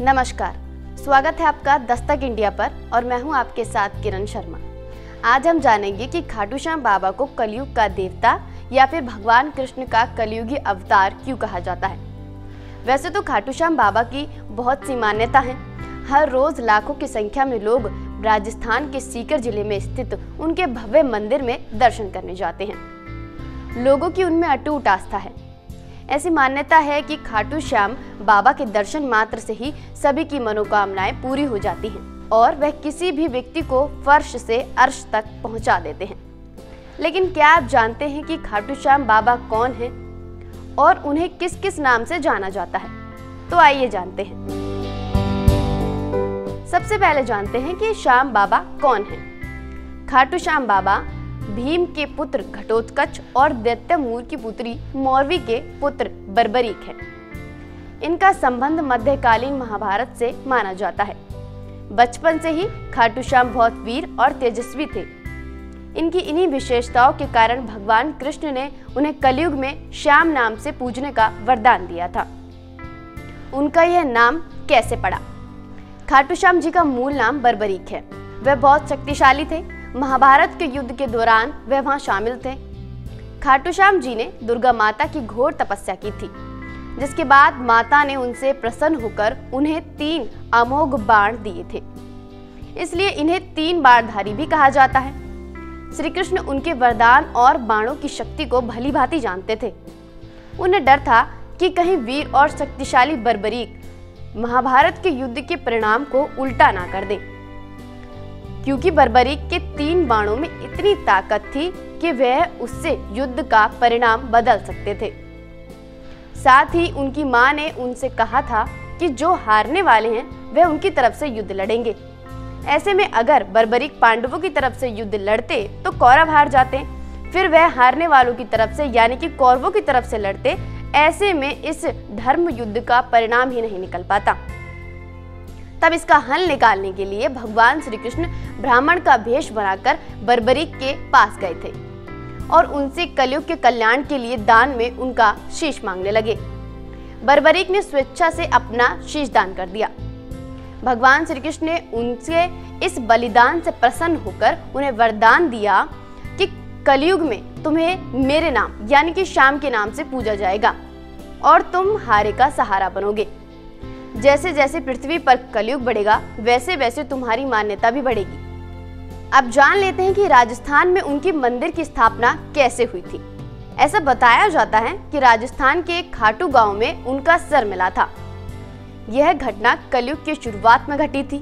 नमस्कार, स्वागत है आपका दस्तक इंडिया पर और मैं हूं आपके साथ किरण शर्मा। आज हम जानेंगे कि खाटू श्याम बाबा को कलयुग का देवता या फिर भगवान कृष्ण का कलयुगी अवतार क्यों कहा जाता है। वैसे तो खाटू श्याम बाबा की बहुत सी मान्यता है। हर रोज लाखों की संख्या में लोग राजस्थान के सीकर जिले में स्थित उनके भव्य मंदिर में दर्शन करने जाते हैं। लोगों की उनमें अटूट आस्था है। ऐसी मान्यता है कि खाटू श्याम बाबा के दर्शन मात्र से ही सभी की मनोकामनाएं पूरी हो जाती हैं और वह किसी भी व्यक्ति को फर्श से अर्श तक पहुंचा देते हैं। लेकिन क्या आप जानते हैं कि खाटू श्याम बाबा कौन हैं और उन्हें किस किस नाम से जाना जाता है? तो आइए जानते हैं। सबसे पहले जानते हैं कि श्याम बाबा कौन हैं। खाटू श्याम बाबा भीम के पुत्र घटोत्कच और दैत्यमूर की पुत्री मौरवी के पुत्र बर्बरीक है। इनका संबंध मध्यकालीन महाभारत से माना जाता है। बचपन से ही खाटू श्याम बहुत वीर और तेजस्वी थे। इनकी इन्हीं विशेषताओं के कारण भगवान कृष्ण ने उन्हें कलयुग में श्याम नाम से पूजने का वरदान दिया था। उनका यह नाम कैसे पड़ा? खाटू श्याम जी का मूल नाम बर्बरीक है। वह बहुत शक्तिशाली थे। महाभारत के युद्ध के दौरान वह वहां शामिल थे। खाटू श्याम जी ने दुर्गा माता की घोर तपस्या की थी, जिसके बाद माता ने उनसे प्रसन्न होकर उन्हें 3 अमोघ बाण दिए थे। इसलिए इन्हें 3 बाणधारी भी कहा जाता है। श्री कृष्ण उनके वरदान और बाणों की शक्ति को भली भांति जानते थे। उन्हें डर था कि कहीं वीर और शक्तिशाली बर्बरीक महाभारत के युद्ध के परिणाम को उल्टा ना कर दे, क्योंकि बर्बरीक के 3 बाणों में इतनी ताकत थी कि वह उससे युद्ध का परिणाम बदल सकते थे। साथ ही उनकी मां ने उनसे कहा था कि जो हारने वाले हैं वह उनकी तरफ से युद्ध लड़ेंगे। ऐसे में अगर बर्बरीक पांडवों की तरफ से युद्ध लड़ते तो कौरव हार जाते, फिर वह हारने वालों की तरफ से यानी कि कौरवों की तरफ से लड़ते। ऐसे में इस धर्म युद्ध का परिणाम ही नहीं निकल पाता। तब इसका हल निकालने के लिए भगवान श्री कृष्ण ब्राह्मण का भेष बनाकर बर्बरीक के पास गए थे और उनसे कलयुग के कल्याण के लिए दान में उनका शीश मांगने लगे। बर्बरीक ने स्वेच्छा से अपना शीश दान कर दिया। भगवान श्री कृष्ण ने उनसे इस बलिदान से प्रसन्न होकर उन्हें वरदान दिया कि कलयुग में तुम्हें मेरे नाम यानी कि श्याम के नाम से पूजा जाएगा और तुम हारे का सहारा बनोगे। जैसे जैसे पृथ्वी पर कलयुग बढ़ेगा वैसे वैसे तुम्हारी मान्यता भी बढ़ेगी। अब जान लेते हैं कि राजस्थान में उनकी मंदिर की स्थापना कैसे हुई थी। ऐसा बताया जाता है कि राजस्थान के एक खाटू गांव में उनका सर मिला था। यह घटना कलयुग की शुरुआत में घटी थी।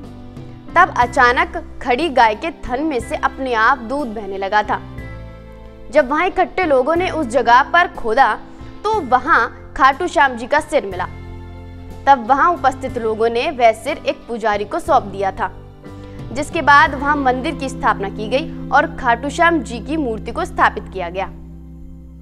तब अचानक खड़ी गाय के थन में से अपने आप दूध बहने लगा था। जब वहां इकट्ठे लोगों ने उस जगह पर खोदा तो वहां खाटू श्याम जी का सिर मिला। तब वहां उपस्थित लोगों ने वह सिर एक पुजारी को सौंप दिया था, जिसके बाद वहां मंदिर की स्थापना की गई और खाटू श्याम जी की मूर्ति को स्थापित किया गया।